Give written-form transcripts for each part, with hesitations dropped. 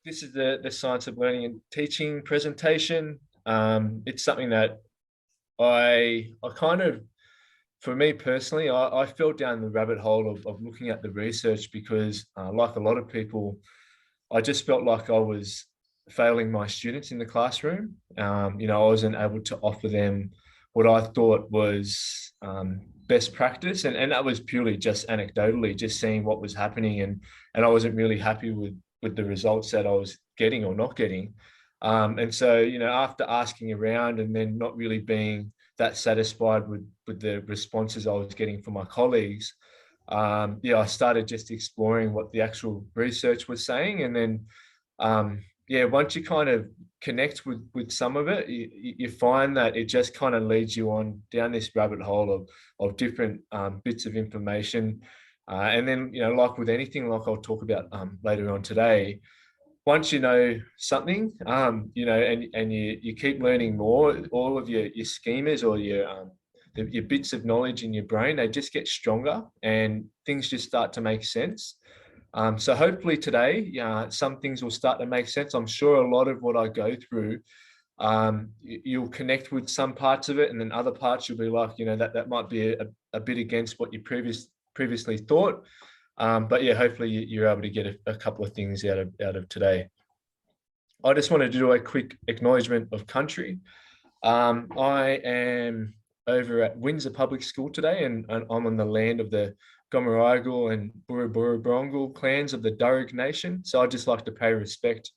this is the Science of Learning and Teaching presentation. It's something that I kind of, for me personally, I fell down the rabbit hole of looking at the research because, like a lot of people, I just felt like I was failing my students in the classroom. I wasn't able to offer them what I thought was best practice, and that was purely just anecdotally, just seeing what was happening, and I wasn't really happy with the results that I was getting or not getting. And so, after asking around and then not really being that satisfied with the responses I was getting from my colleagues, I started just exploring what the actual research was saying. And then, once you kind of connect with some of it, you find that it just kind of leads you on down this rabbit hole of different bits of information. And then, like with anything, like I'll talk about later on today, once you know something, and you keep learning more, all of your schemas or your bits of knowledge in your brain, they just get stronger and things just start to make sense. So hopefully today, some things will start to make sense. I'm sure a lot of what I go through, you'll connect with some parts of it, and then other parts you'll be like, that might be a bit against what you previously thought. But hopefully you're able to get a couple of things out of today. I just wanted to do a quick acknowledgement of country. I am over at Windsor Public School today, and I'm on the land of the Gomeraigal and Burruburruburrungal clans of the Darug Nation. So I'd just like to pay respect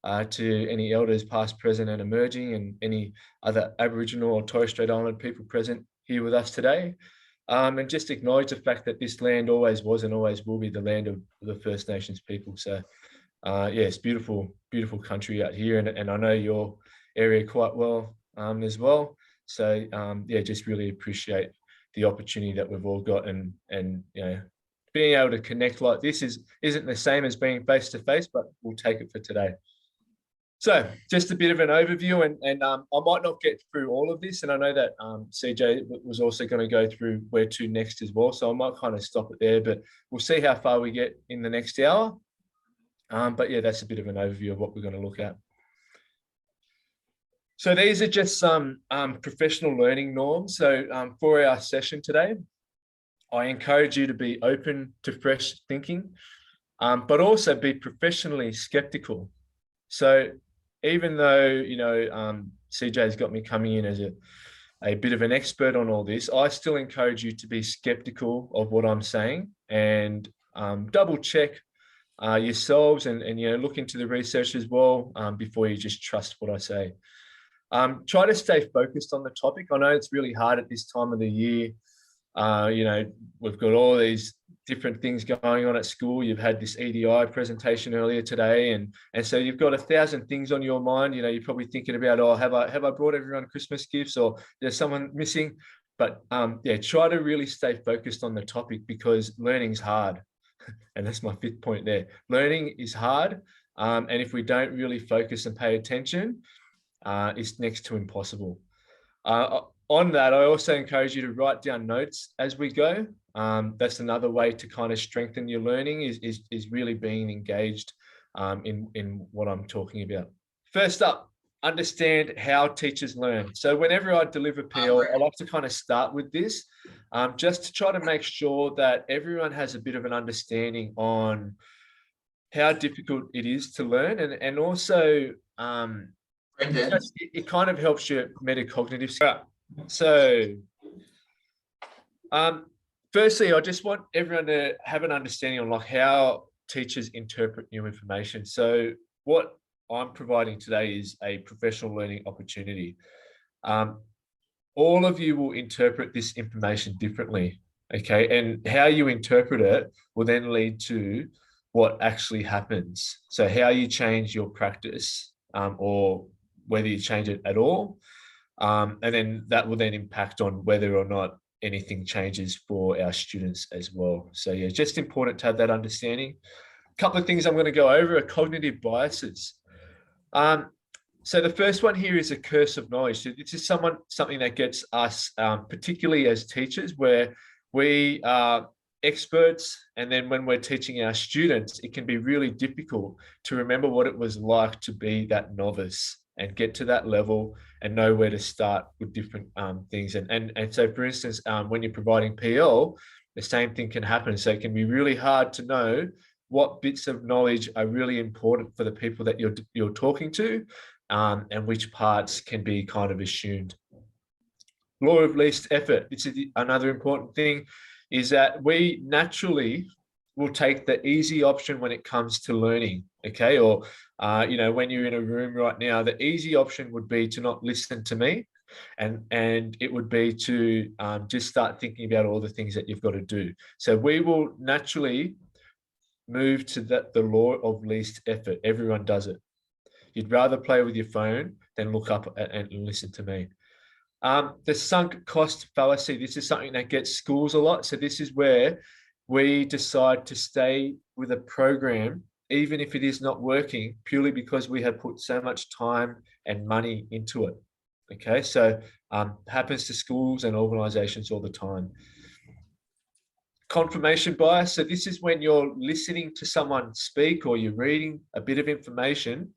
to any elders past, present and emerging, and any other Aboriginal or Torres Strait Islander people present here with us today. And just acknowledge the fact that this land always was and always will be the land of the First Nations people. So it's beautiful, beautiful country out here. And I know your area quite well as well. So just really appreciate the opportunity that we've all got, and being able to connect like this isn't the same as being face to face, but we'll take it for today. So just a bit of an overview, and I might not get through all of this, and I know that CJ was also going to go through where to next as well, so I might kind of stop it there, but we'll see how far we get in the next hour. But that's a bit of an overview of what we're going to look at. So these are just some professional learning norms. So for our session today, I encourage you to be open to fresh thinking, but also be professionally skeptical. So even though, CJ's got me coming in as a bit of an expert on all this, I still encourage you to be skeptical of what I'm saying, and double check yourselves and look into the research as well before you just trust what I say. Try to stay focused on the topic. I know it's really hard at this time of the year. We've got all these different things going on at school. You've had this EDI presentation earlier today, and so you've got 1,000 things on your mind. You're probably thinking about, have I brought everyone Christmas gifts, or there's someone missing? But try to really stay focused on the topic, because learning's hard. And that's my 5th point there. Learning is hard. And if we don't really focus and pay attention, it's next to impossible. On that, I also encourage you to write down notes as we go. That's another way to kind of strengthen your learning, is really being engaged in what I'm talking about. First up, understand how teachers learn. So whenever I deliver PL, I like to kind of start with this, just to try to make sure that everyone has a bit of an understanding on how difficult it is to learn, and also it kind of helps your metacognitive skill. So firstly, I just want everyone to have an understanding on how teachers interpret new information. So what I'm providing today is a professional learning opportunity. All of you will interpret this information differently, okay? And how you interpret it will then lead to what actually happens. So how you change your practice, or whether you change it at all. And then that will then impact on whether or not anything changes for our students as well. So just important to have that understanding. A couple of things I'm going to go over are cognitive biases. So the first one here is a curse of knowledge. So this is something that gets us, particularly as teachers, where we are experts, and then when we're teaching our students, it can be really difficult to remember what it was like to be that novice and get to that level and know where to start with different things. And so, for instance, when you're providing PL, the same thing can happen. So it can be really hard to know what bits of knowledge are really important for the people that you're talking to, and which parts can be kind of assumed. Law of least effort. This is another important thing, is that we naturally will take the easy option when it comes to learning. Okay, or when you're in a room right now, the easy option would be to not listen to me, and it would be to just start thinking about all the things that you've got to do. So we will naturally move to the law of least effort. Everyone does it. You'd rather play with your phone than look up and listen to me. The sunk cost fallacy. This is something that gets schools a lot. So this is where we decide to stay with a program, even if it is not working, purely because we have put so much time and money into it. Okay, so happens to schools and organizations all the time. Confirmation bias. So this is when you're listening to someone speak or you're reading a bit of information,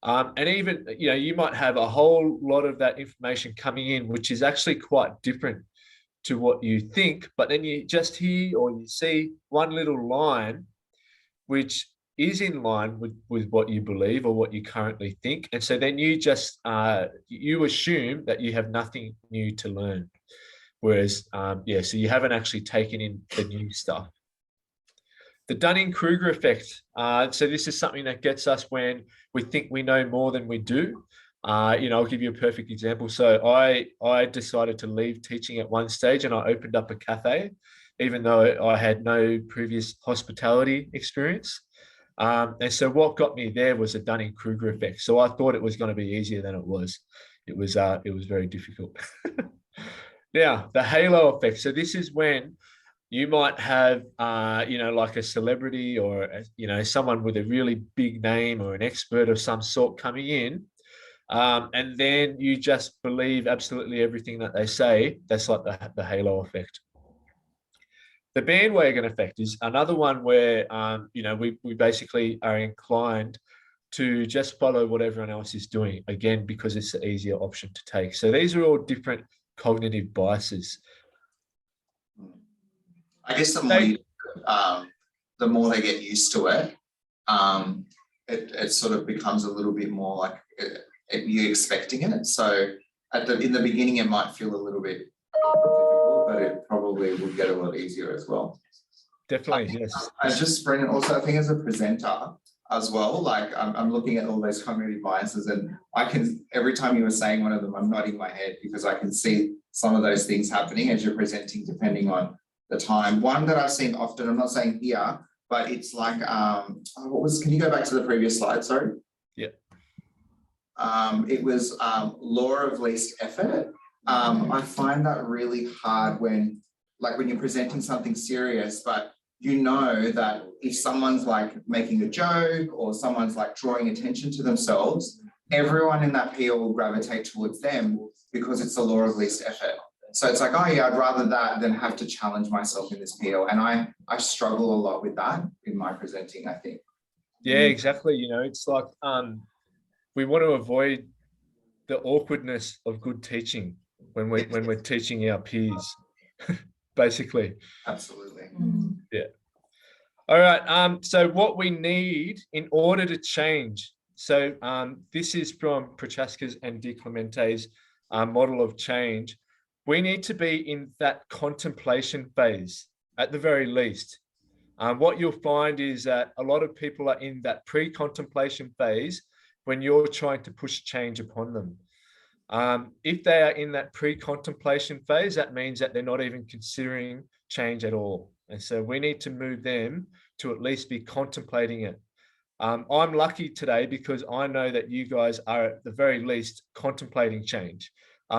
and even, you might have a whole lot of that information coming in, which is actually quite different to what you think, but then you just hear or you see one little line, which is in line with what you believe or what you currently think. And so then you just, you assume that you have nothing new to learn. Whereas, so you haven't actually taken in the new stuff. The Dunning-Kruger effect. So this is something that gets us when we think we know more than we do. I'll give you a perfect example. So I decided to leave teaching at one stage and I opened up a cafe, even though I had no previous hospitality experience. And so what got me there was a Dunning-Kruger effect. So I thought it was going to be easier than it was. It was very difficult. Now, the halo effect. So this is when you might have, like a celebrity or, someone with a really big name or an expert of some sort coming in. And then you just believe absolutely everything that they say. That's like the halo effect. The bandwagon effect is another one where, we basically are inclined to just follow what everyone else is doing, again, because it's the easier option to take. So these are all different cognitive biases. I guess the more they get used to it, it sort of becomes a little bit more like you expecting it. So in the beginning, it might feel a little bit difficult, but it probably will get a lot easier as well. Definitely, yes. I just, Brendan, also I think as a presenter as well, like I'm looking at all those cognitive biases, and every time you were saying one of them, I'm nodding my head because I can see some of those things happening as you're presenting, depending on the time. One that I've seen often, I'm not saying here, but it's like, can you go back to the previous slide, sorry? Yeah. It was law of least effort. I find that really hard when you're presenting something serious, but you know that if someone's like making a joke or someone's like drawing attention to themselves, everyone in that PL will gravitate towards them because it's the law of least effort. So it's like, oh yeah, I'd rather that than have to challenge myself in this PL. And I struggle a lot with that in my presenting, I think. Yeah, exactly. It's like we want to avoid the awkwardness of good teaching when we're teaching our peers, basically. Absolutely. Yeah. All right. So what we need in order to change. So this is from Prochaska's and Di Clemente's model of change. We need to be in that contemplation phase at the very least. What you'll find is that a lot of people are in that pre-contemplation phase when you're trying to push change upon them. If they are in that pre-contemplation phase, that means that they're not even considering change at all. And so we need to move them to at least be contemplating it. I'm lucky today because I know that you guys are at the very least contemplating change,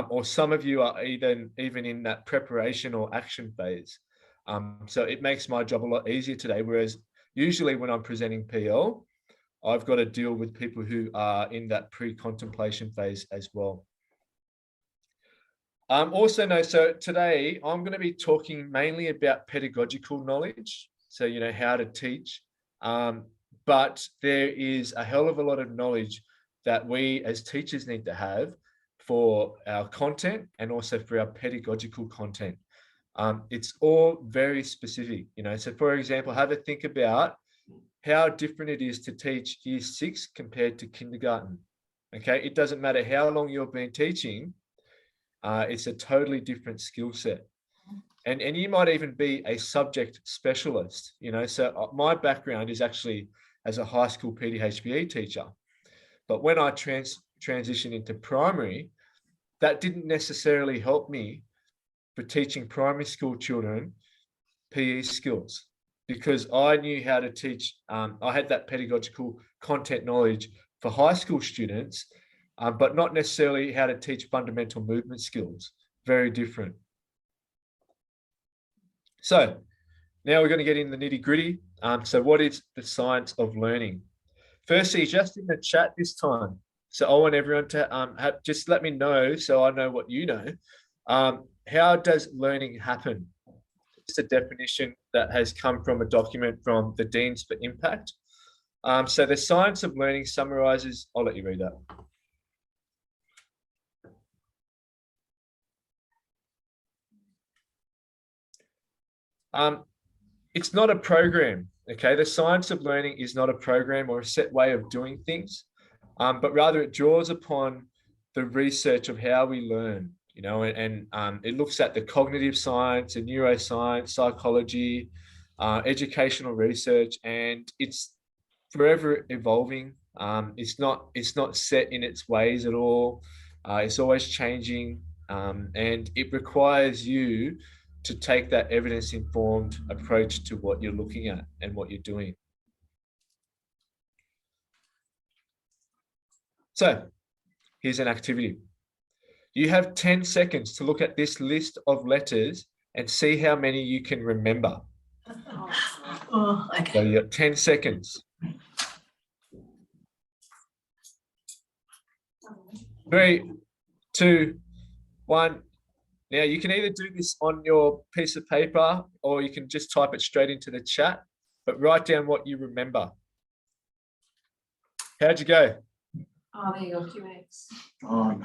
or some of you are even in that preparation or action phase. So it makes my job a lot easier today. Whereas usually when I'm presenting PL, I've got to deal with people who are in that pre-contemplation phase as well. Also, no, so today I'm going to be talking mainly about pedagogical knowledge. So, how to teach. But there is a hell of a lot of knowledge that we as teachers need to have for our content and also for our pedagogical content. It's all very specific, So for example, have a think about how different it is to teach year 6 compared to kindergarten. Okay, it doesn't matter how long you've been teaching. It's a totally different skill set. And you might even be a subject specialist, So my background is actually as a high school PDHPE teacher. But when I transitioned into primary, that didn't necessarily help me for teaching primary school children PE skills, because I knew how to teach. I had that pedagogical content knowledge for high school students, but not necessarily how to teach fundamental movement skills. Very different. So now we're going to get in the nitty gritty. So what is the science of learning? Firstly, just in the chat this time. So I want everyone to just let me know so I know what you know. How does learning happen? It's a definition that has come from a document from the Deans for Impact. So the science of learning summarizes, I'll let you read that. It's not a program, okay? The science of learning is not a program or a set way of doing things, but rather it draws upon the research of how we learn, and it looks at the cognitive science and neuroscience, psychology, educational research, and it's forever evolving. It's not set in its ways at all. It's always changing, and it requires you to take that evidence-informed approach to what you're looking at and what you're doing. So here's an activity. You have 10 seconds to look at this list of letters and see how many you can remember. Oh, okay. So you got 10 seconds. 3, 2, 1. Now, you can either do this on your piece of paper or you can just type it straight into the chat, but write down what you remember. How'd you go? Oh, there you go, QX. Oh,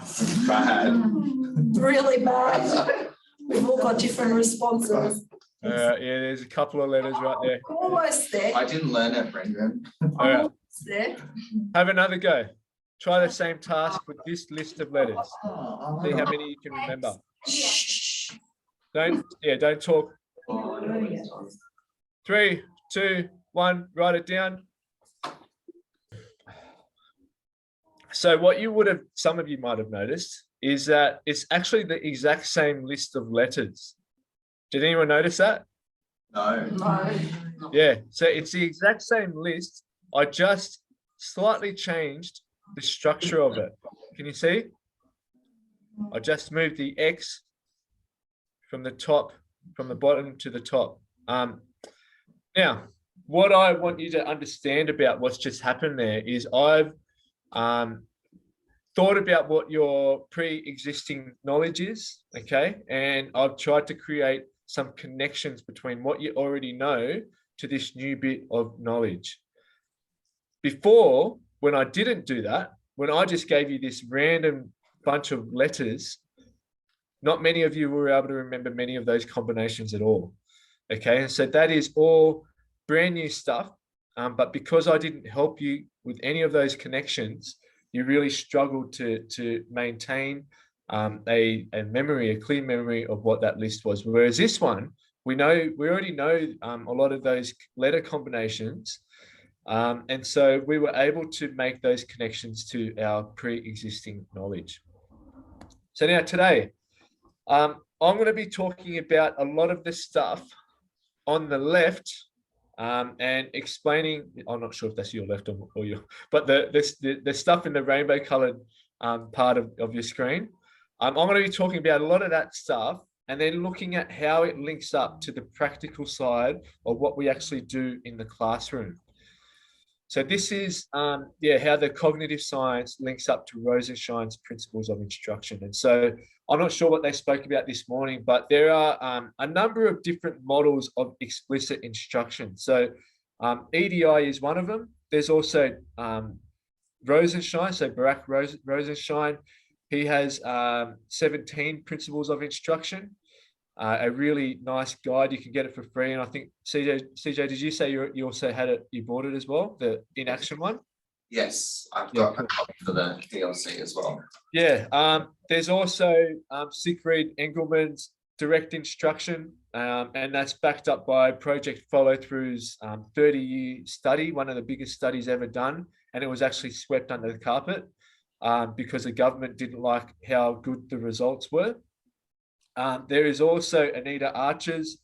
bad. Really bad. We've all got different responses. Yeah, there's a couple of letters right there. Almost there. I didn't learn it, Brendan. Almost there. Have another go. Try the same task with this list of letters. See how many you can remember. Shh. Don't talk. 3, 2, 1, write it down. So what some of you might have noticed is that it's actually the exact same list of letters. Did anyone notice that? No. Yeah, so it's the exact same list. I just slightly changed the structure of it. Can you see? I just moved the X from the bottom to the top. Now, what I want you to understand about what's just happened there is I've thought about what your pre-existing knowledge is, okay? And I've tried to create some connections between what you already know to this new bit of knowledge. Before, when I didn't do that, when I just gave you this random bunch of letters, not many of you were able to remember many of those combinations at all, okay? And so that is all brand new stuff, but because I didn't help you with any of those connections, you really struggled to maintain a clear memory of what that list was. Whereas this one, we already know a lot of those letter combinations, and so we were able to make those connections to our pre-existing knowledge. So now today, I'm going to be talking about a lot of the stuff on the left. And explaining, I'm not sure if that's your left or your, but the stuff in the rainbow colored part of your screen. I'm going to be talking about a lot of that stuff and then looking at how it links up to the practical side of what we actually do in the classroom. So this is, how the cognitive science links up to Rosenshine's principles of instruction. And so I'm not sure what they spoke about this morning, but there are a number of different models of explicit instruction. So EDI is one of them. There's also Rosenshine, so Barack Rosenshine. He has 17 principles of instruction. A really nice guide. You can get it for free. And I think CJ, did you say you also had it? You bought it as well, the in action one? Yes, I've got a copy for the DLC as well. Yeah. There's also Siegfried Engelmann's direct instruction, and that's backed up by Project Follow Through's 30-year study, one of the biggest studies ever done, and it was actually swept under the carpet because the government didn't like how good the results were. There is also Anita Archer's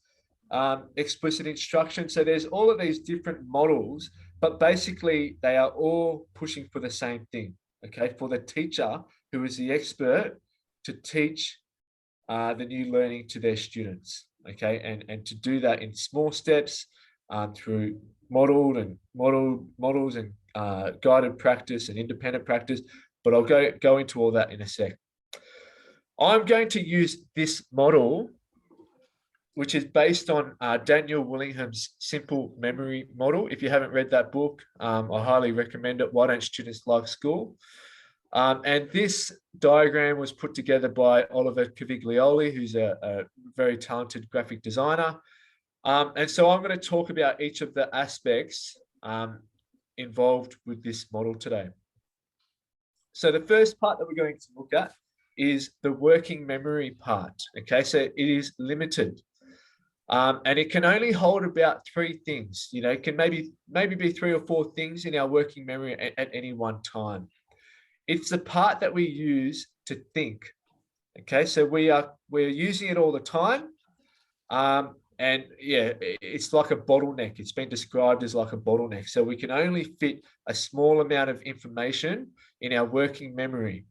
explicit instruction. So there's all of these different models, but basically they are all pushing for the same thing, okay? For the teacher who is the expert to teach the new learning to their students, okay? And to do that in small steps through models and guided practice and independent practice, but I'll go into all that in a sec. I'm going to use this model, which is based on Daniel Willingham's simple memory model. If you haven't read that book, I highly recommend it. Why Don't Students Love School? And this diagram was put together by Oliver Caviglioli, who's a very talented graphic designer. And so I'm going to talk about each of the aspects involved with this model today. So the first part that we're going to look at is the working memory part. Okay, so it is limited. And it can only hold about 3 things. You know, it can maybe be 3 or 4 things in our working memory at any one time. It's the part that we use to think. Okay, so we're using it all the time. And yeah, it's like a bottleneck. It's been described as like a bottleneck. So we can only fit a small amount of information in our working memory.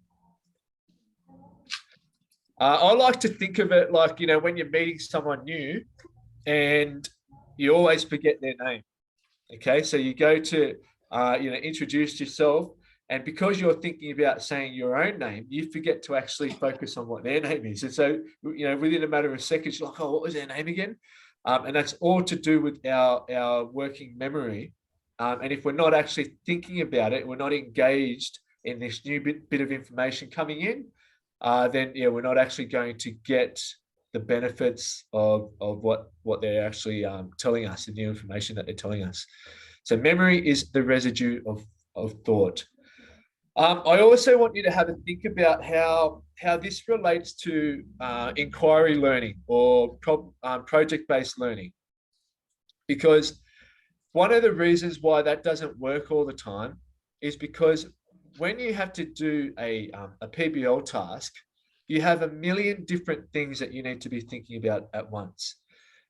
I like to think of it like, you know, when you're meeting someone new and you always forget their name. Okay, so you go to, introduce yourself, and because you're thinking about saying your own name, you forget to actually focus on what their name is. And so, you know, within a matter of seconds, you're like, oh, what was their name again? And that's all to do with our working memory. And if we're not actually thinking about it, we're not engaged in this new bit of information coming in, then yeah, we're not actually going to get the benefits of what they're actually telling us, the new information that they're telling us. So memory is the residue of thought. I also want you to have a think about how this relates to inquiry learning or project-based learning, because one of the reasons why that doesn't work all the time is because when you have to do a PBL task, you have a million different things that you need to be thinking about at once.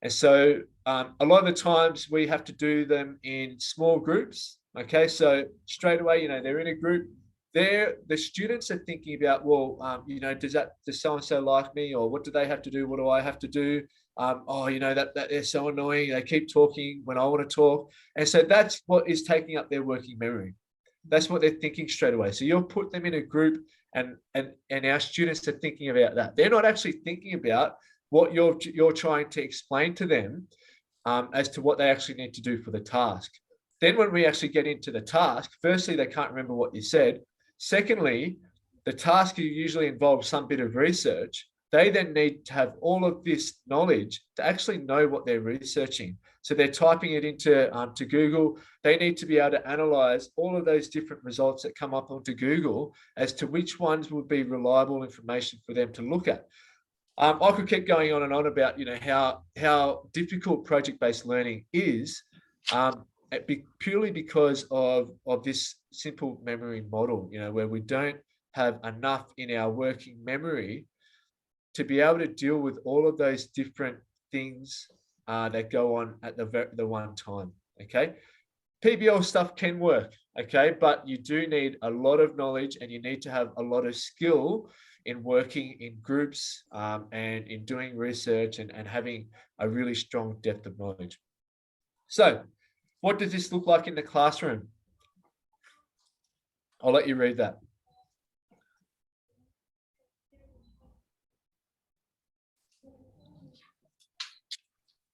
And so a lot of the times we have to do them in small groups. Okay, so straight away, you know, they're in a group. The students are thinking about, well, you know, does so-and-so like me, or what do they have to do? What do I have to do? Oh, you know, that they're so annoying. They keep talking when I want to talk. And so that's what is taking up their working memory. That's what they're thinking straight away. So you'll put them in a group, and our students are thinking about that. They're not actually thinking about what you're trying to explain to them as to what they actually need to do for the task. Then when we actually get into the task, firstly, they can't remember what you said. Secondly, the task usually involves some bit of research. They then need to have all of this knowledge to actually know what they're researching. So they're typing it into to Google. They need to be able to analyze all of those different results that come up onto Google as to which ones would be reliable information for them to look at. I could keep going on and on about, you know, how difficult project-based learning is, purely because of this simple memory model, you know, where we don't have enough in our working memory to be able to deal with all of those different things that go on at the one time. Okay, PBL stuff can work, okay, but you do need a lot of knowledge, and you need to have a lot of skill in working in groups and in doing research and having a really strong depth of knowledge. So what does this look like in the classroom? I'll let you read that.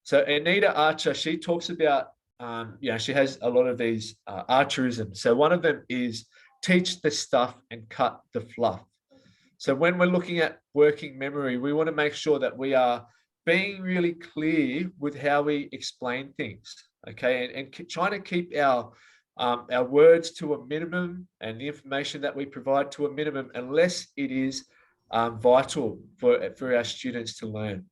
So Anita Archer, she talks about, she has a lot of these archerisms. So one of them is teach the stuff and cut the fluff. So when we're looking at working memory, we want to make sure that we are being really clear with how we explain things, okay? And trying to keep our words to a minimum and the information that we provide to a minimum, unless it is vital for our students to learn.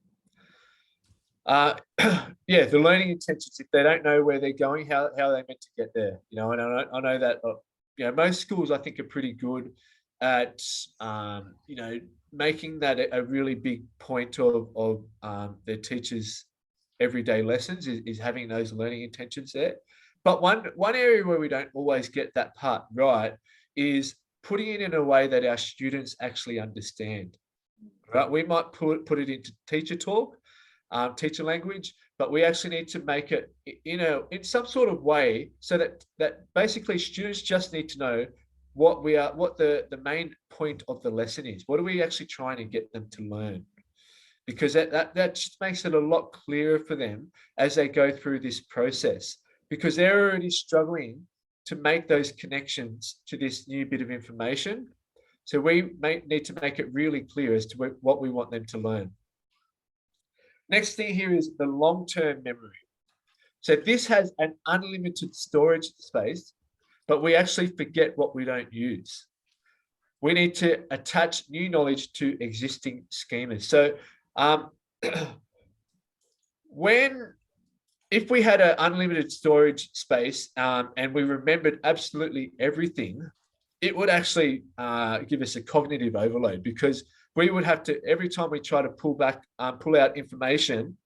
Yeah, the learning intentions, if they don't know where they're going, how are they meant to get there? You know, and I know that, most schools I think are pretty good at, making that a really big point of their teachers' everyday lessons is having those learning intentions there. But one area where we don't always get that part right is putting it in a way that our students actually understand. Right? We might put it into teacher talk, teacher language, but we actually need to make it in some sort of way so that basically students just need to know what the main point of the lesson is. What are we actually trying to get them to learn? Because that just makes it a lot clearer for them as they go through this process, because they're already struggling to make those connections to this new bit of information. So we need to make it really clear as to what we want them to learn. Next thing here is the long-term memory. So this has an unlimited storage space, but we actually forget what we don't use. We need to attach new knowledge to existing schemas. So if we had an unlimited storage space and we remembered absolutely everything, it would actually give us a cognitive overload, because we would have to, every time we try to pull out information,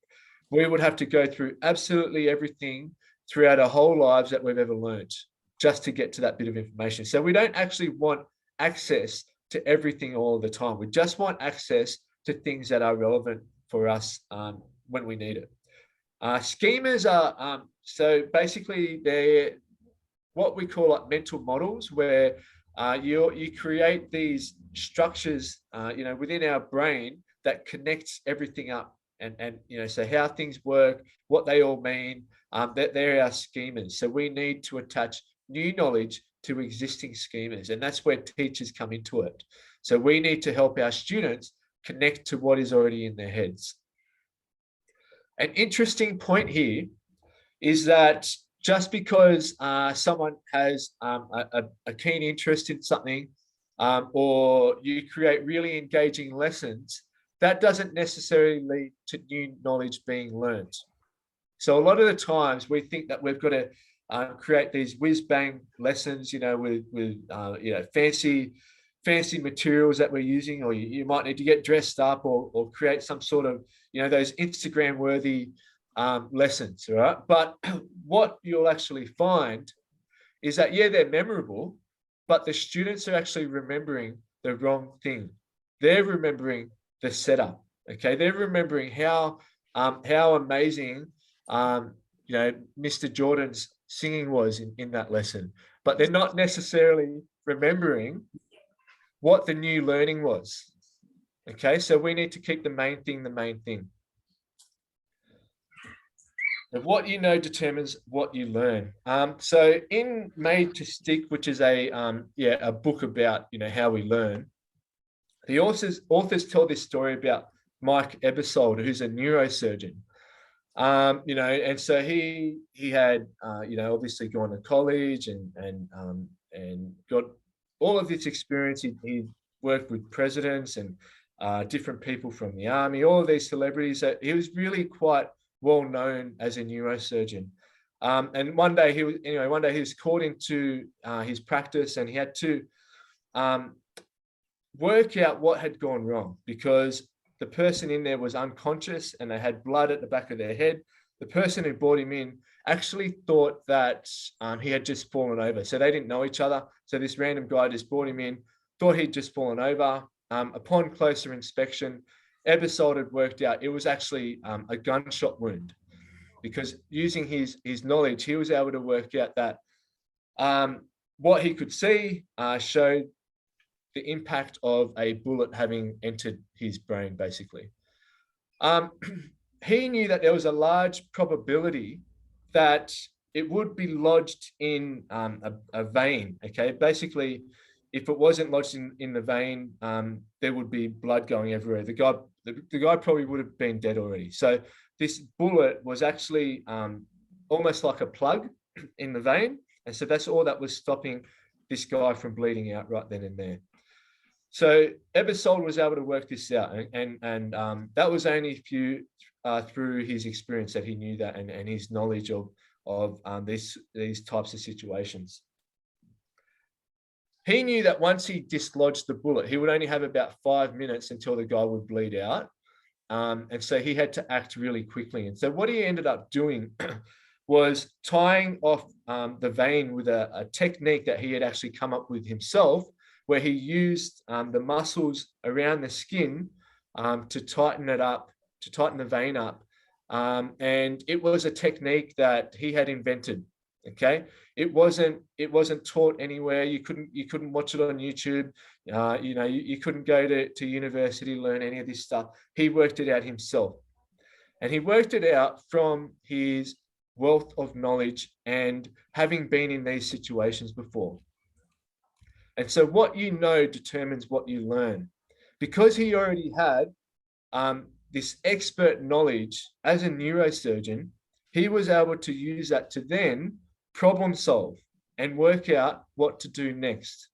we would have to go through absolutely everything throughout our whole lives that we've ever learned just to get to that bit of information. So we don't actually want access to everything all the time. We just want access to things that are relevant for us when we need it. Schemas are, so basically they're what we call like mental models, where you create these structures, within our brain that connects everything up, and so how things work, what they all mean, that they're our schemas. So we need to attach new knowledge to existing schemas, and that's where teachers come into it. So we need to help our students connect to what is already in their heads. An interesting point here is that just because someone has a keen interest in something, or you create really engaging lessons, that doesn't necessarily lead to new knowledge being learned. So a lot of the times we think that we've got to create these whiz-bang lessons, with fancy materials that we're using, or you might need to get dressed up or create some sort of, those Instagram-worthy lessons, right? But what you'll actually find is that, yeah, they're memorable, but the students are actually remembering the wrong thing. They're remembering the setup, okay? They're remembering how amazing, Mr. Jordan's singing was in that lesson, but they're not necessarily remembering what the new learning was, okay? So we need to keep the main thing the main thing. And what you know determines what you learn. So in Made to Stick, which is a book about how we learn, the authors tell this story about Mike Ebersold, who's a neurosurgeon. And so he had obviously gone to college and got all of this experience. He worked with presidents and different people from the army, all of these celebrities. So he was really quite well known as a neurosurgeon. And one day he was called into his practice, and he had to work out what had gone wrong, because the person in there was unconscious and they had blood at the back of their head. The person who brought him in actually thought that he had just fallen over. So they didn't know each other. So this random guy just brought him in, thought he'd just fallen over. Upon closer inspection, Ebersold had worked out it was actually a gunshot wound, because using his knowledge, he was able to work out that what he could see showed the impact of a bullet having entered his brain, basically. He knew that there was a large probability that it would be lodged in a vein, okay? Basically, if it wasn't lodged in the vein, there would be blood going everywhere. The guy probably would have been dead already. So this bullet was actually almost like a plug in the vein. And so that's all that was stopping this guy from bleeding out right then and there. So Ebersol was able to work this out, and that was only through his experience that he knew that, and his knowledge of these types of situations. He knew that once he dislodged the bullet, he would only have about 5 minutes until the guy would bleed out. And so he had to act really quickly. And so what he ended up doing was tying off the vein with a technique that he had actually come up with himself, where he used the muscles around the skin to tighten it up, to tighten the vein up. And it was a technique that he had invented. Okay, it wasn't taught anywhere. You couldn't watch it on YouTube. You couldn't go to university, learn any of this stuff. He worked it out himself, and he worked it out from his wealth of knowledge and having been in these situations before. And so what you know determines what you learn. Because he already had this expert knowledge as a neurosurgeon, he was able to use that to then problem solve and work out what to do next.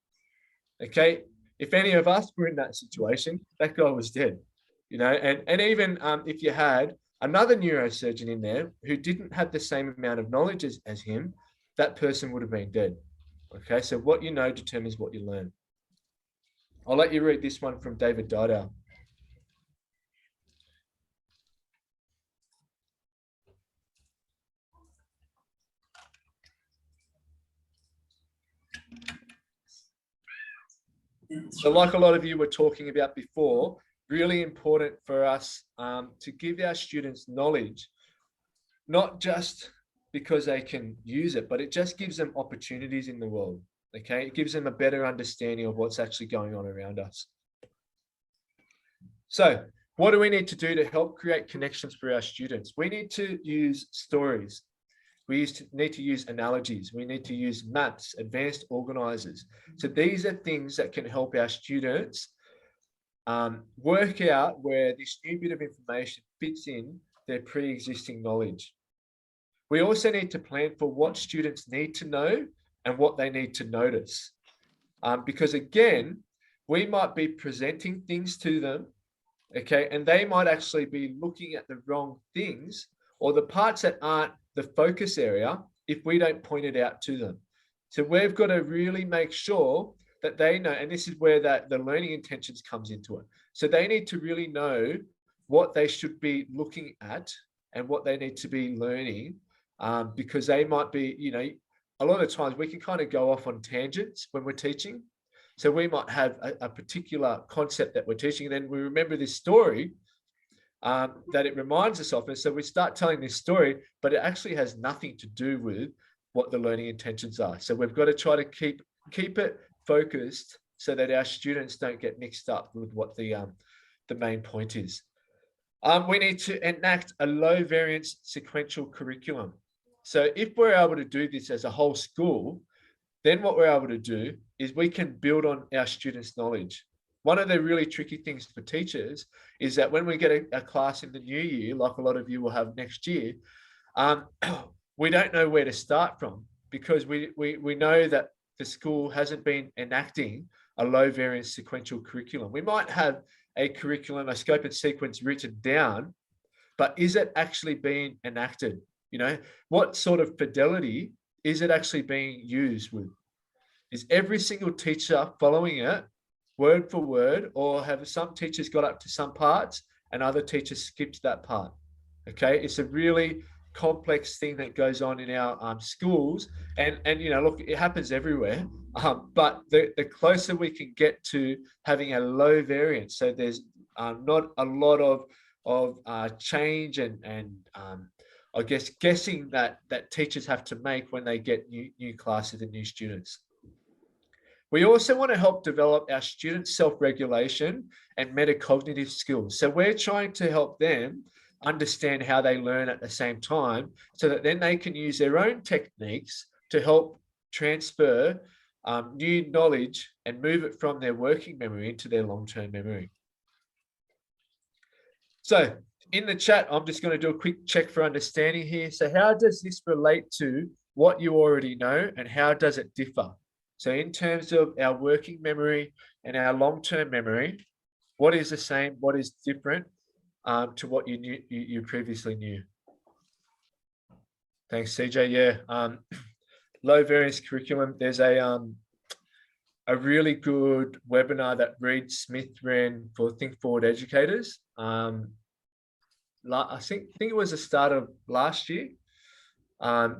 Okay, if any of us were in that situation, that guy was dead, and even if you had another neurosurgeon in there who didn't have the same amount of knowledge as him, that person would have been dead. Okay, so what you know determines what you learn. I'll let you read this one from David Didow. So like a lot of you were talking about before, really important for us to give our students knowledge, not just because they can use it, but it just gives them opportunities in the world. Okay, it gives them a better understanding of what's actually going on around us. So what do we need to do to help create connections for our students? We need to use stories. We need to use analogies. We need to use maps, advanced organizers. So these are things that can help our students work out where this new bit of information fits in their pre-existing knowledge. We also need to plan for what students need to know and what they need to notice. Because again, we might be presenting things to them, okay, and they might actually be looking at the wrong things or the parts that aren't the focus area if we don't point it out to them. So we've got to really make sure that they know, and this is where the learning intentions comes into it. So they need to really know what they should be looking at and what they need to be learning, because they might be, a lot of times we can kind of go off on tangents when we're teaching. So we might have a particular concept that we're teaching, and then we remember this story that it reminds us of. And so we start telling this story, but it actually has nothing to do with what the learning intentions are. So we've got to try to keep it focused so that our students don't get mixed up with what the main point is. We need to enact a low variance sequential curriculum. So if we're able to do this as a whole school, then what we're able to do is we can build on our students' knowledge. One of the really tricky things for teachers is that when we get a class in the new year, like a lot of you will have next year, we don't know where to start from, because we know that the school hasn't been enacting a low variance sequential curriculum. We might have a curriculum, a scope and sequence written down, but is it actually being enacted? What sort of fidelity is it actually being used with? Is every single teacher following it word for word, or have some teachers got up to some parts and other teachers skipped that part? Okay, it's a really complex thing that goes on in our schools, and look, it happens everywhere, but the closer we can get to having a low variance, so there's not a lot of change and I guess guessing that teachers have to make when they get new classes and new students. We also want to help develop our students' self-regulation and metacognitive skills. So we're trying to help them understand how they learn at the same time, so that then they can use their own techniques to help transfer new knowledge and move it from their working memory into their long-term memory. So in the chat, I'm just going to do a quick check for understanding here. So how does this relate to what you already know, and how does it differ? So in terms of our working memory and our long-term memory, what is the same, what is different to what you knew, you previously knew? Thanks, CJ. Yeah, low variance curriculum. There's a really good webinar that Reed Smith ran for Think Forward educators. I think it was the start of last year.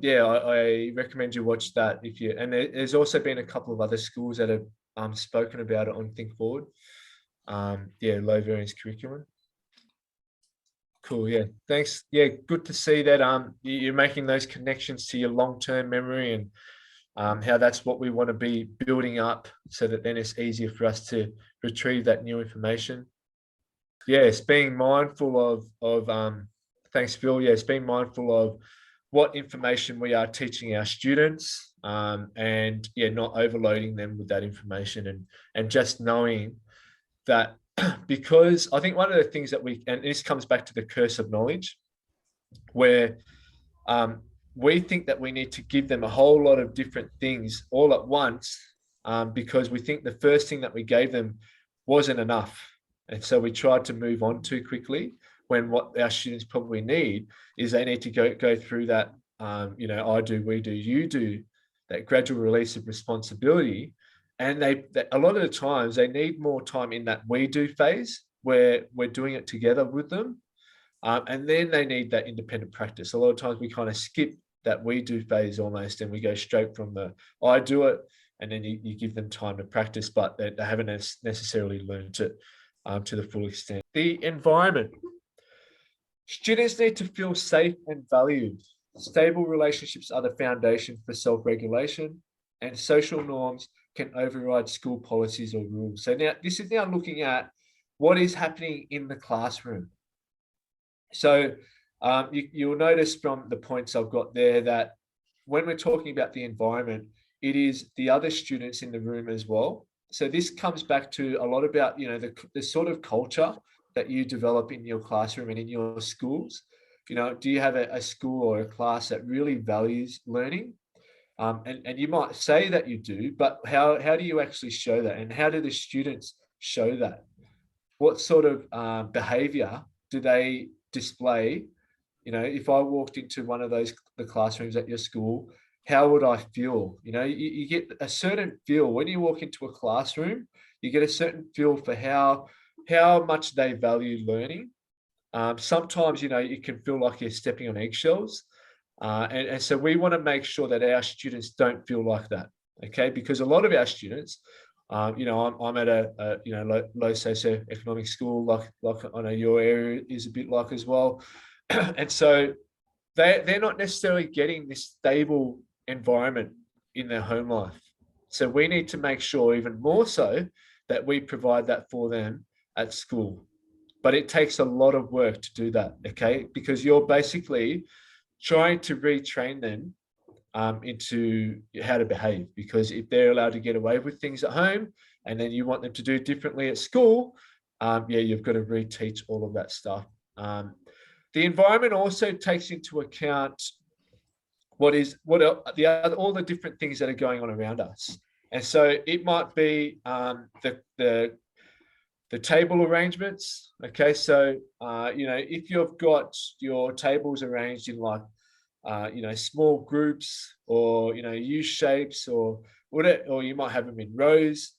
Yeah, I recommend you watch that if you. And there's also been a couple of other schools that have spoken about it on Think Forward. Yeah, low variance curriculum. Cool. Yeah. Thanks. Yeah. Good to see that you're making those connections to your long-term memory, and how that's what we want to be building up, so that then it's easier for us to retrieve that new information. Yes, being mindful of thanks, Phil. Yes, being mindful of what information we are teaching our students, and yeah, not overloading them with that information, and just knowing that, because I think one of the things that and this comes back to the curse of knowledge, where we think that we need to give them a whole lot of different things all at once, because we think the first thing that we gave them wasn't enough. And so we tried to move on too quickly, when what our students probably need is they need to go through that, I do, we do, you do, that gradual release of responsibility. And a lot of the times they need more time in that we do phase, where we're doing it together with them. And then they need that independent practice. A lot of times we kind of skip that we do phase almost, and we go straight from the I do it, and then you give them time to practice, but they haven't necessarily learned it to the full extent. The environment. Students need to feel safe and valued. Stable relationships are the foundation for self-regulation, and social norms can override school policies or rules. So now this is now looking at what is happening in the classroom. So you'll notice from the points I've got there that when we're talking about the environment, it is the other students in the room as well. So this comes back to a lot about, the sort of culture that you develop in your classroom and in your schools. Do you have a school or a class that really values learning? And you might say that you do, but how do you actually show that? And how do the students show that? What sort of behavior do they display? If I walked into one of the classrooms at your school, how would I feel? You get a certain feel when you walk into a classroom. You get a certain feel for how much they value learning. Sometimes, it can feel like you're stepping on eggshells. And so we want to make sure that our students don't feel like that, okay? Because a lot of our students, I'm at a low socioeconomic school, like I know your area is a bit like as well, and so they're not necessarily getting this stable environment in their home life. So we need to make sure even more so that we provide that for them at school. But it takes a lot of work to do that, okay? Because you're basically trying to retrain them into how to behave, because if they're allowed to get away with things at home and then you want them to do differently at school, you've got to reteach all of that stuff. The environment also takes into account all the different things that are going on around us. And so it might be the table arrangements. Okay, so if you've got your tables arranged in small groups, or U shapes, or you might have them in rows,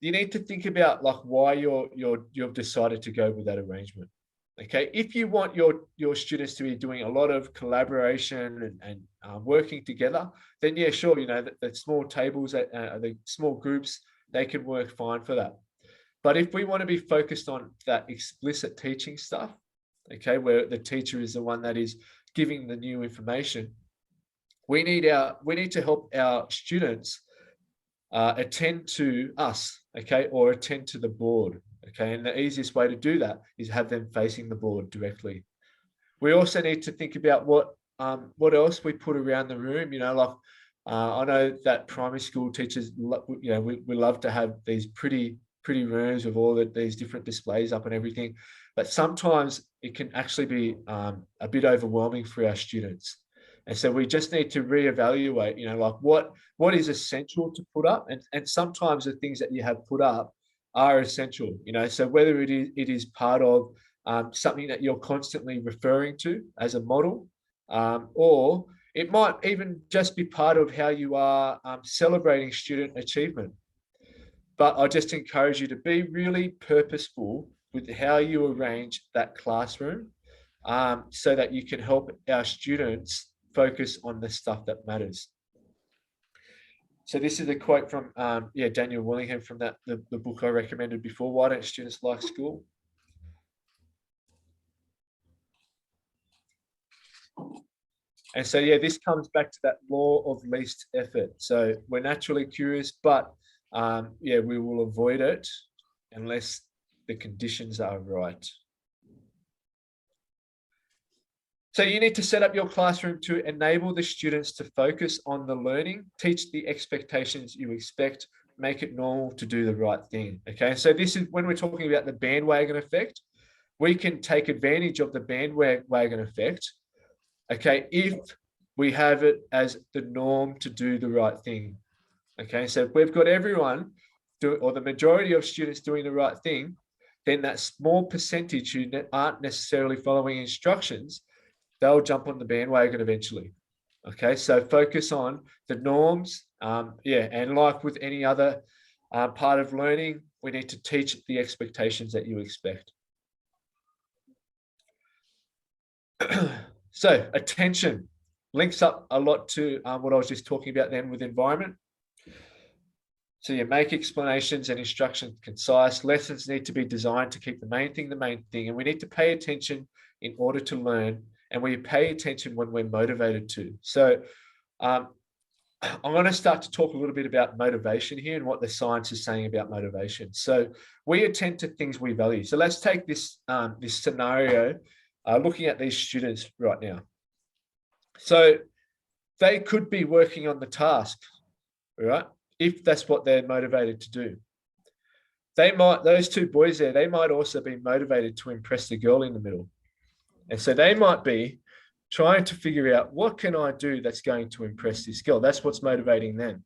you need to think about why you've decided to go with that arrangement. Okay, if you want your students to be doing a lot of collaboration and working together, then yeah, sure, the small tables, the small groups, they can work fine for that. But if we want to be focused on that explicit teaching stuff, okay, where the teacher is the one that is giving the new information, we need to help our students attend to us, okay, or attend to the board, okay? And the easiest way to do that is have them facing the board directly. We also need to think about what else we put around the room, like I know that primary school teachers, we love to have these pretty rooms with all these different displays up and everything, but sometimes it can actually be a bit overwhelming for our students. And so we just need to reevaluate, like what is essential to put up, and sometimes the things that you have put up are essential, so whether it is part of something that you're constantly referring to as a model, or it might even just be part of how you are celebrating student achievement. But I just encourage you to be really purposeful with how you arrange that classroom, so that you can help our students focus on the stuff that matters. So this is a quote from Daniel Willingham from the book I recommended before, Why Don't Students Like School? And so, this comes back to that law of least effort. So we're naturally curious, but we will avoid it unless the conditions are right. So you need to set up your classroom to enable the students to focus on the learning, teach the expectations you expect, make it normal to do the right thing. Okay, so this is when we're talking about the bandwagon effect. We can take advantage of the bandwagon effect, okay, if we have it as the norm to do the right thing. Okay, so if we've got everyone or the majority of students doing the right thing, then that small percentage who aren't necessarily following instructions, they'll jump on the bandwagon eventually. Okay, so focus on the norms. And like with any other part of learning, we need to teach the expectations that you expect. So attention links up a lot to what I was just talking about then with environment. So you make explanations and instructions concise. Lessons need to be designed to keep the main thing, and we need to pay attention in order to learn, and we pay attention when we're motivated to. So I'm going to start to talk a little bit about motivation here and what the science is saying about motivation. So we attend to things we value. So let's take this scenario, looking at these students right now. So they could be working on the task, right? If that's what they're motivated to do. Those two boys there, they might also be motivated to impress the girl in the middle. And so they might be trying to figure out, what can I do that's going to impress this girl? That's what's motivating them.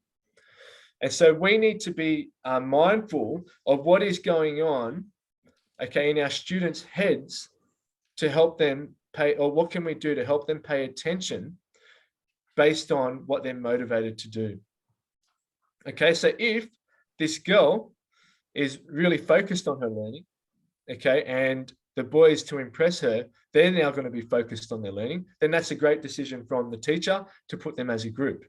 And so we need to be mindful of what is going on, okay, in our students' heads to help them pay, or what can we do to help them pay attention based on what they're motivated to do. Okay, so if this girl is really focused on her learning, okay, and the boy is to impress her, they're now going to be focused on their learning, then that's a great decision from the teacher to put them as a group.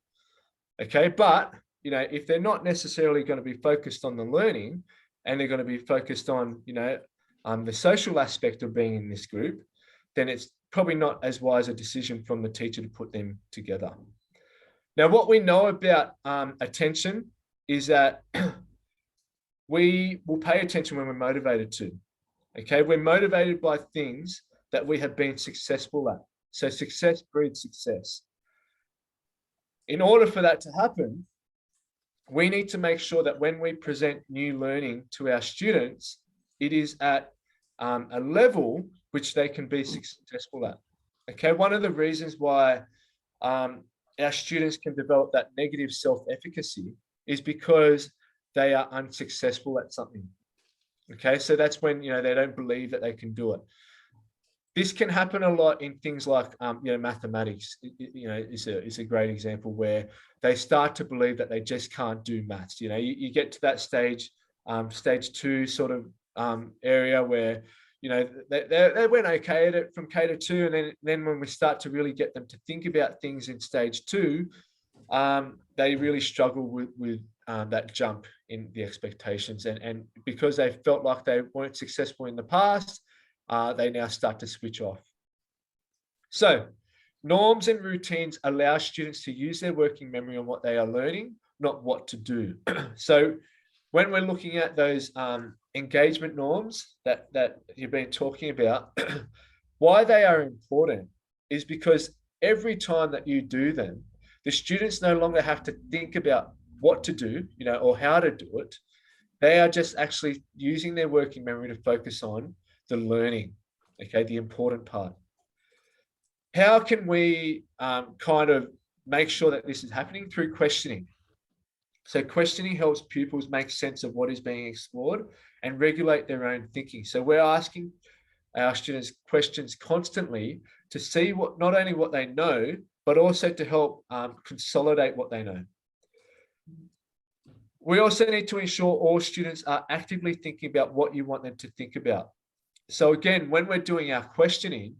Okay, but if they're not necessarily going to be focused on the learning and they're going to be focused on, the social aspect of being in this group, then it's probably not as wise a decision from the teacher to put them together. Now, what we know about attention is that we will pay attention when we're motivated to. Okay, we're motivated by things that we have been successful at. So success breeds success. In order for that to happen, we need to make sure that when we present new learning to our students, it is at a level which they can be successful at. Okay, one of the reasons why our students can develop that negative self-efficacy is because they are unsuccessful at something. Okay, so that's when they don't believe that they can do it. This can happen a lot in things like mathematics. Is a great example where they start to believe that they just can't do maths. You get to that stage 2 sort of area where they went okay at it from K to 2, and then when we start to really get them to think about things in stage 2, they really struggle with that jump in the expectations, and because they felt like they weren't successful in the past, they now start to switch off. So norms and routines allow students to use their working memory on what they are learning not what to do. So when we're looking at those engagement norms that you've been talking about, why they are important is because every time that you do them, the students no longer have to think about what to do, or how to do it. They are just actually using their working memory to focus on the learning, okay, the important part. How can we kind of make sure that this is happening? Through questioning. So questioning helps pupils make sense of what is being explored and regulate their own thinking. So we're asking our students questions constantly to see not only what they know, but also to help consolidate what they know. We also need to ensure all students are actively thinking about what you want them to think about. So again, when we're doing our questioning,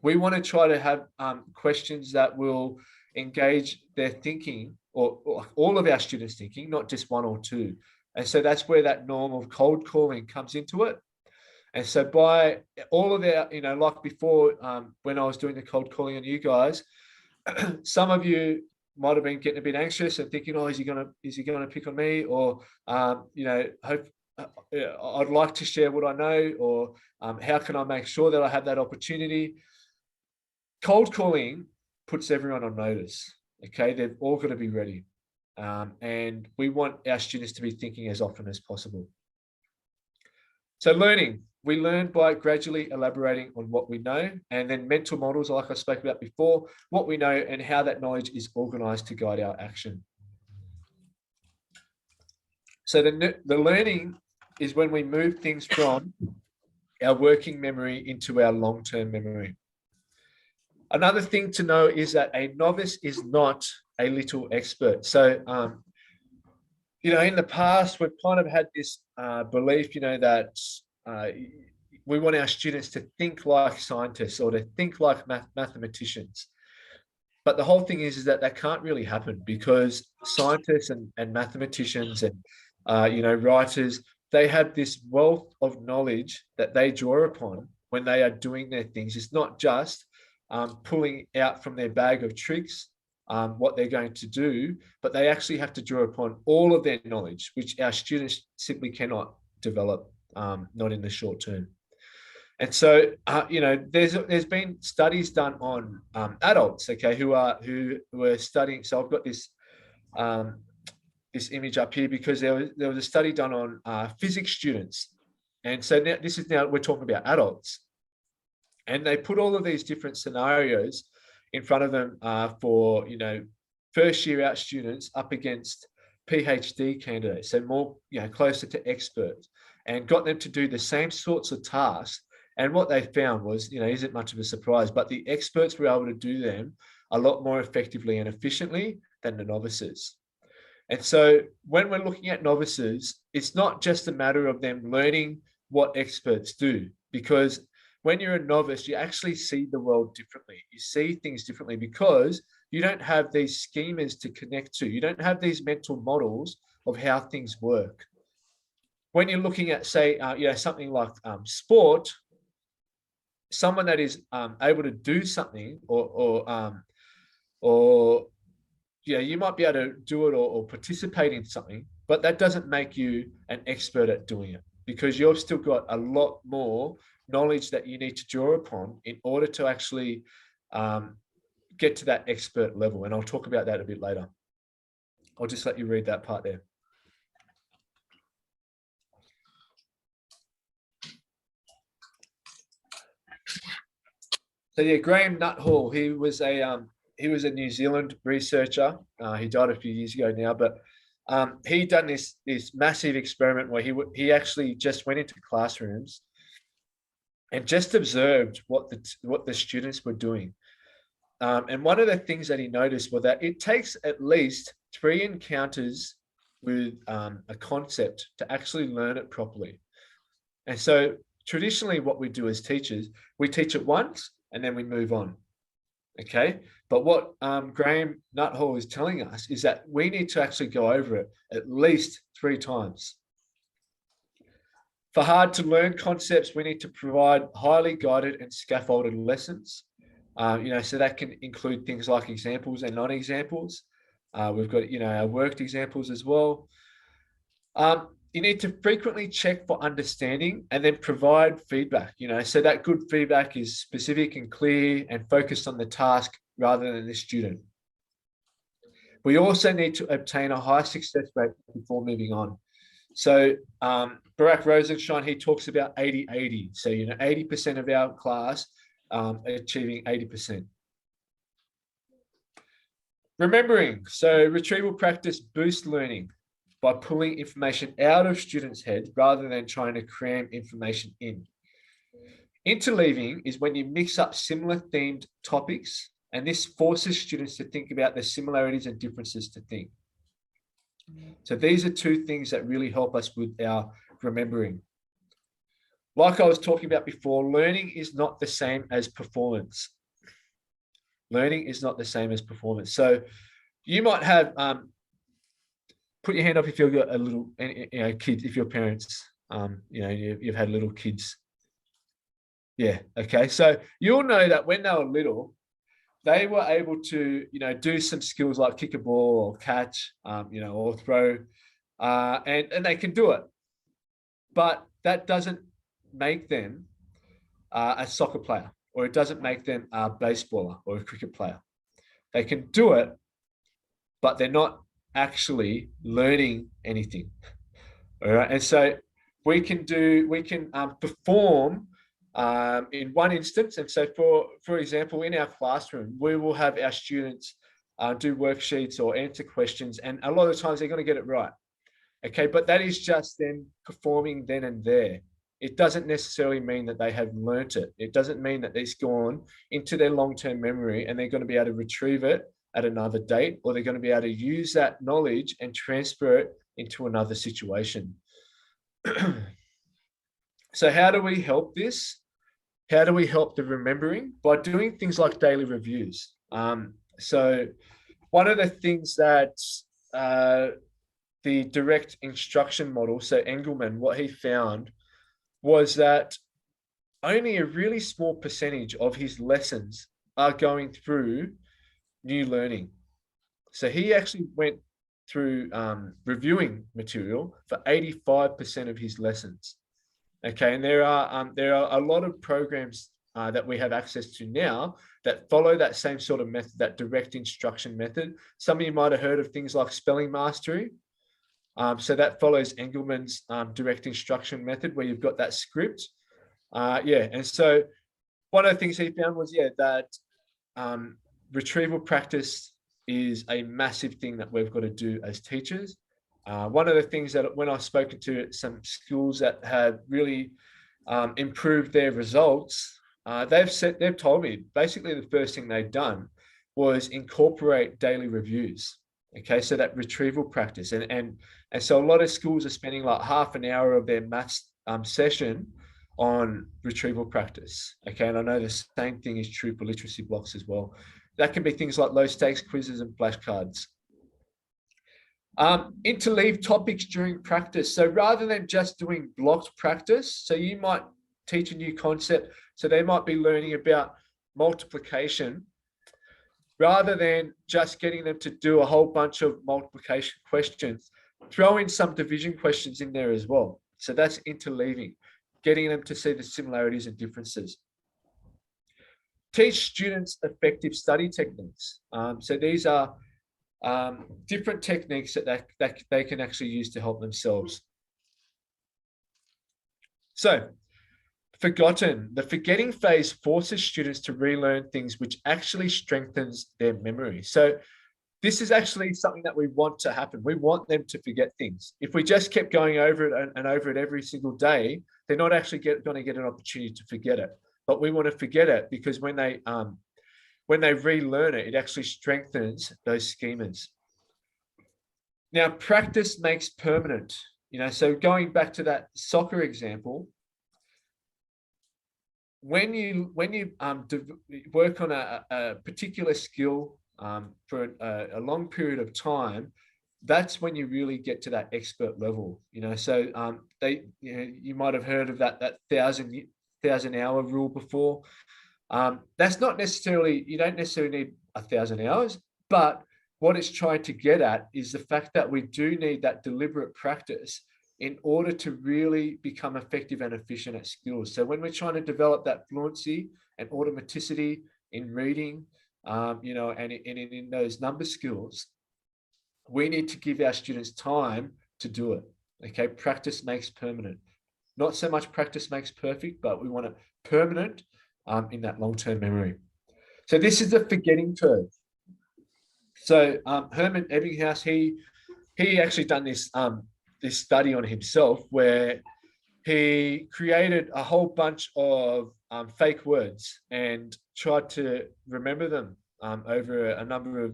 we want to try to have questions that will engage their thinking, or all of our students' thinking, not just one or two. And so that's where that norm of cold calling comes into it. And so by all of our, like before, when I was doing the cold calling on you guys, some of you might have been getting a bit anxious and thinking, oh, is he gonna pick on me? Or, hope I'd like to share what I know, or how can I make sure that I have that opportunity? Cold calling puts everyone on notice. Okay, they've all got to be ready. And we want our students to be thinking as often as possible. So learning, we learn by gradually elaborating on what we know, and then mental models, like I spoke about before, what we know and how that knowledge is organized to guide our action. So the learning is when we move things from our working memory into our long-term memory. Another thing to know is that a novice is not a little expert. So, in the past, we've kind of had this belief, that we want our students to think like scientists or to think like mathematicians. But the whole thing is that can't really happen, because scientists and mathematicians and, writers, they have this wealth of knowledge that they draw upon when they are doing their things. It's not just pulling out from their bag of tricks what they're going to do, but they actually have to draw upon all of their knowledge, which our students simply cannot develop, not in the short term. And so, there's been studies done on adults, okay, who are studying. So I've got this this image up here because there was a study done on physics students, and so now we're talking about adults, and they put all of these different scenarios in front of them for first year out students up against PhD candidates, so more closer to experts, and got them to do the same sorts of tasks. And what they found was, isn't much of a surprise, but the experts were able to do them a lot more effectively and efficiently than the novices. And so when we're looking at novices, it's not just a matter of them learning what experts do, because when you're a novice, you actually see the world differently. You see things differently because you don't have these schemas to connect to. You don't have these mental models of how things work. When you're looking at, say, something like sport, someone that is able to do something, or you might be able to do it or participate in something, but that doesn't make you an expert at doing it, because you've still got a lot more knowledge that you need to draw upon in order to actually get to that expert level. And I'll talk about that a bit later. I'll just let you read that part there. So yeah, Graham Nuthall, he was a New Zealand researcher. He died a few years ago now, but he done this massive experiment where he actually just went into classrooms and just observed what the students were doing. And one of the things that he noticed was that it takes at least 3 encounters with a concept to actually learn it properly. And so traditionally what we do as teachers, we teach it once and then we move on. Okay. But what Graham Nuthall is telling us is that we need to actually go over it at least 3 times. For hard to learn concepts, we need to provide highly guided and scaffolded lessons. So that can include things like examples and non-examples. We've got, our worked examples as well. You need to frequently check for understanding and then provide feedback, so that good feedback is specific and clear and focused on the task rather than the student. We also need to obtain a high success rate before moving on. So Barack Rosenshine, he talks about 80-80. So, 80% of our class achieving 80%. Remembering, so retrieval practice boosts learning by pulling information out of students' heads rather than trying to cram information in. Interleaving is when you mix up similar themed topics, and this forces students to think about the similarities and differences to think. So these are two things that really help us with our remembering. Like I was talking about before, learning is not the same as performance. Learning is not the same as performance. So you might have, put your hand up if you've got a little, kids, if your parents, you've had little kids. Yeah, okay. So you'll know that when they were little, they were able to, do some skills like kick a ball or catch, or throw, and they can do it. But that doesn't make them a soccer player, or it doesn't make them a baseballer or a cricket player. They can do it, but they're not actually learning anything. All right. And so we can perform in one instance. And so for example, in our classroom, we will have our students do worksheets or answer questions. And a lot of times they're going to get it right. Okay. But that is just them performing then and there. It doesn't necessarily mean that they have learnt it. It doesn't mean that it's gone into their long-term memory and they're going to be able to retrieve it at another date, or they're going to be able to use that knowledge and transfer it into another situation. So how do we help this? How do we help the remembering? By doing things like daily reviews. So one of the things that the direct instruction model, so Engelman, what he found was that only a really small percentage of his lessons are going through new learning. So he actually went through reviewing material for 85% of his lessons. Okay, and there are a lot of programs that we have access to now that follow that same sort of method, that direct instruction method. Some of you might have heard of things like spelling mastery. So that follows Engelman's direct instruction method, where you've got that script. And so one of the things he found was, that retrieval practice is a massive thing that we've got to do as teachers. One of the things that when I've spoken to some schools that have really improved their results, they've told me basically the first thing they've done was incorporate daily reviews. Okay, so that retrieval practice, and so a lot of schools are spending like half an hour of their maths session on retrieval practice. Okay, and I know the same thing is true for literacy blocks as well. That can be things like low stakes quizzes and flashcards. Interleave topics during practice. So rather than just doing blocked practice, so you might teach a new concept, so they might be learning about multiplication. Rather than just getting them to do a whole bunch of multiplication questions, throw in some division questions in there as well. So that's interleaving, getting them to see the similarities and differences. Teach students effective study techniques. So these are different techniques that they can actually use to help themselves. So, forgotten. The forgetting phase forces students to relearn things, which actually strengthens their memory. So this is actually something that we want to happen. We want them to forget things. If we just kept going over it and over it every single day, they're not actually going to get an opportunity to forget it. But we want to forget it because when they relearn it, it actually strengthens those schemas. Now, practice makes permanent. So going back to that soccer example, when you work on a particular skill for a long period of time, that's when you really get to that expert level. So you might have heard of that 1,000 hour rule before. That's not necessarily, you don't necessarily need 1,000 hours, but what it's trying to get at is the fact that we do need that deliberate practice in order to really become effective and efficient at skills. So when we're trying to develop that fluency and automaticity in reading, you know, and in those number skills, we need to give our students time to do it. Okay, practice makes permanent. Not so much practice makes perfect, but we want it permanent in that long-term memory. So this is the forgetting curve. So Herman Ebbinghaus, he actually done this this study on himself where he created a whole bunch of fake words and tried to remember them over a number of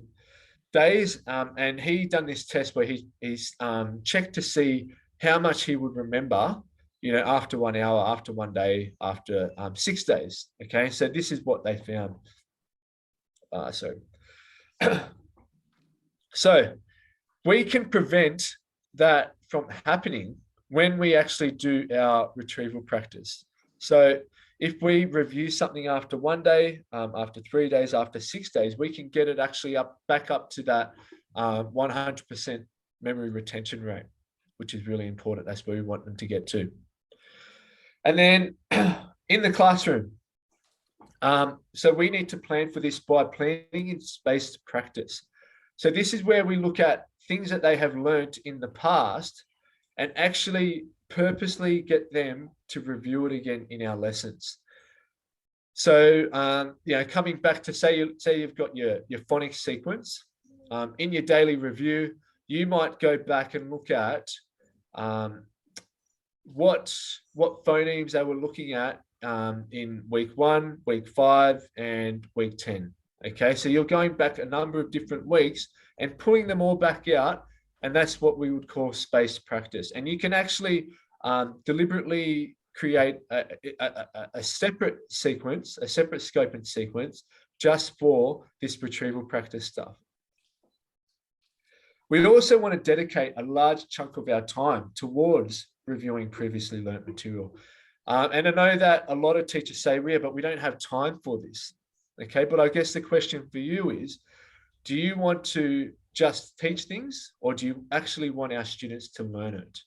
days. And he done this test where he's checked to see how much he would remember, you know, after 1 hour, after 1 day, after 6 days. Okay, so this is what they found. So we can prevent that from happening when we actually do our retrieval practice. So if we review something after 1 day, after 3 days, after 6 days, we can get it actually back up to that 100% memory retention rate, which is really important. That's where we want them to get to. And then in the classroom, so we need to plan for this by planning in spaced practice. So this is where we look at things that they have learned in the past and actually purposely get them to review it again in our lessons. So, you know, coming back to say you've got your phonics sequence, in your daily review, you might go back and look at what phonemes they were looking at in week 1, week 5, and week 10. Okay, so you're going back a number of different weeks and pulling them all back out, and that's what we would call spaced practice. And you can actually deliberately create a separate sequence, a separate scope and sequence just for this retrieval practice stuff. We also want to dedicate a large chunk of our time towards reviewing previously learnt material. And I know that a lot of teachers say, yeah, but we don't have time for this. Okay, but I guess the question for you is, do you want to just teach things, or do you actually want our students to learn it?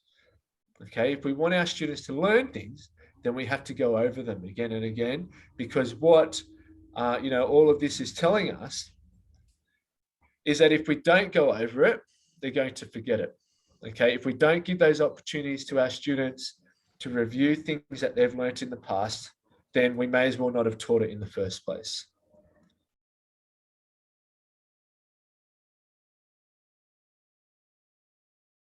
Okay, if we want our students to learn things, then we have to go over them again and again, because what you know, all of this is telling us is that if we don't go over it, they're going to forget it. Okay, if we don't give those opportunities to our students to review things that they've learned in the past, then we may as well not have taught it in the first place.